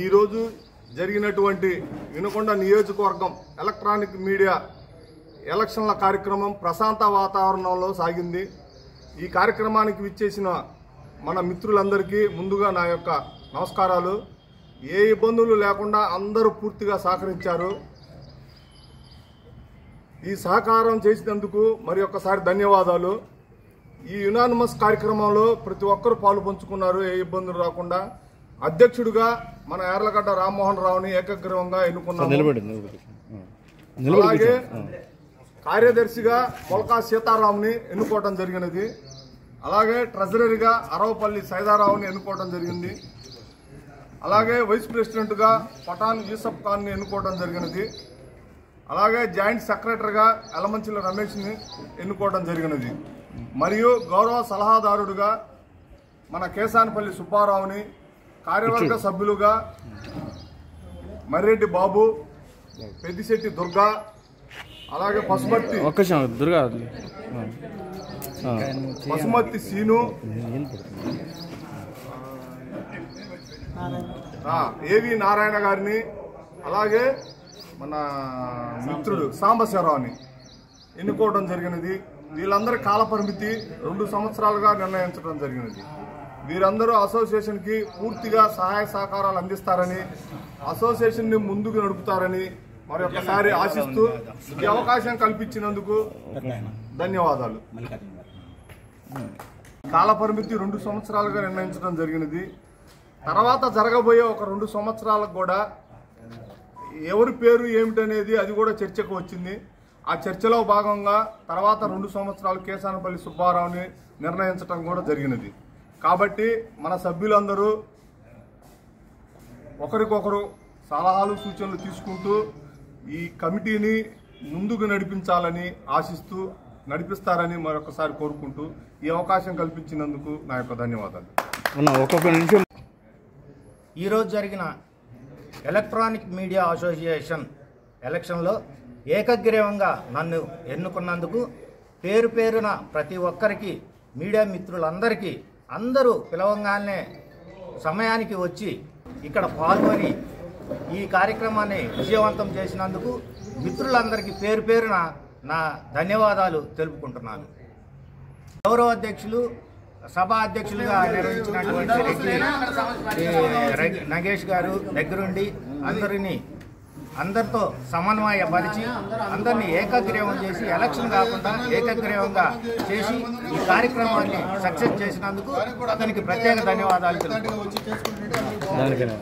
ఈరోజు జరిగినటువంటి వినుకొండ నియోజకవర్గం ఎలక్ట్రానిక్ మీడియా ఎలక్షన్ల కార్యక్రమం ప్రశాంత వాతావరణంలో సాగింది. ఈ కార్యక్రమానికి విచ్చేసిన మన మిత్రులందరికీ ముందుగా నా యొక్క నమస్కారాలు. ఏ ఇబ్బందులు లేకుండా అందరూ పూర్తిగా సహకరించారు. ఈ సహకారం చేసినందుకు మరి ఒక్కసారి ధన్యవాదాలు. ఈ యునానిమస్ కార్యక్రమంలో ప్రతి ఒక్కరూ పాలు పంచుకున్నారు, ఏ ఇబ్బందులు రాకుండా. అధ్యక్షుడిగా మన యార్లగడ్డ రామ్మోహన్ రావుని ఏకగ్రీవంగా ఎన్నుకున్నాము. అలాగే కార్యదర్శిగా మొలకా సీతారాముని ఎన్నుకోవడం జరిగినది. అలాగే ట్రెజరరీగా అరవపల్లి సైదారావుని ఎన్నుకోవడం జరిగింది. అలాగే వైస్ ప్రెసిడెంట్గా పఠాన్ యూసఫ్ ఖాన్ని ఎన్నుకోవడం జరిగినది. అలాగే జాయింట్ సెక్రటరీగా ఎలమంచిల రమేష్ని ఎన్నుకోవడం జరిగినది. మరియు గౌరవ సలహాదారుడుగా మన కేసానపల్లి సుబ్బారావుని, కార్యవర్గ సభ్యులుగా మర్రెడ్డి బాబు, పెద్దిశెట్టి దుర్గా, అలాగే పసుమర్తి సీను, ఏవి నారాయణ గారిని, అలాగే మన మిత్రుడు సాంబశివరావుని ఎన్నుకోవడం జరిగినది. వీళ్ళందరి కాలపరిమితి 2 సంవత్సరాలుగా నిర్ణయించడం జరిగినది. వీరందరూ అసోసియేషన్కి పూర్తిగా సహాయ సహకారాలు అందిస్తారని, అసోసియేషన్ని ముందుకు నడుపుతారని మరి ఒకసారి ఆశిస్తూ ఈ అవకాశం కల్పించినందుకు ధన్యవాదాలు. కాలపరిమితి 2 సంవత్సరాలుగా నిర్ణయించడం జరిగినది. తర్వాత జరగబోయే ఒక 2 సంవత్సరాలకు కూడా ఎవరి పేరు ఏమిటనేది అది కూడా చర్చకు వచ్చింది. ఆ చర్చలో భాగంగా తర్వాత 2 సంవత్సరాలు కేసానపల్లి సుబ్బారావుని నిర్ణయించడం కూడా జరిగినది. కాబట్టి మన సభ్యులందరూ ఒకరికొకరు సలహాలు సూచనలు తీసుకుంటూ ఈ కమిటీని ముందుకు నడిపించాలని ఆశిస్తూ నడిపిస్తారని మరొకసారి కోరుకుంటూ ఈ అవకాశం కల్పించినందుకు నా యొక్క ధన్యవాదాలు. ఈరోజు జరిగిన ఎలక్ట్రానిక్ మీడియా అసోసియేషన్ ఎలక్షన్లో ఏకగ్రీవంగా నన్ను ఎన్నుకున్నందుకు పేరు పేరున ప్రతి ఒక్కరికి, మీడియా మిత్రులందరికీ, అందరూ పిలవంగానే సమయానికి వచ్చి ఇక్కడ పాల్గొని ఈ కార్యక్రమాన్ని విజయవంతం చేసినందుకు మిత్రులందరికీ పేరు పేరున నా ధన్యవాదాలు తెలుపుకుంటున్నాను. గౌరవ అధ్యక్షులు, సభా అధ్యక్షులుగా నిర్వహించినటువంటి నగేష్ గారు దగ్గరుండి అందరితో సమన్వయపరిచి అందరినీ ఏకగ్రీవం చేసి, ఎలక్షన్ కాకుండా ఏకగ్రీవంగా చేసి ఈ కార్యక్రమాన్ని సక్సెస్ చేసినందుకు అతనికి ప్రత్యేక ధన్యవాదాలు తెలుపుతున్నాను.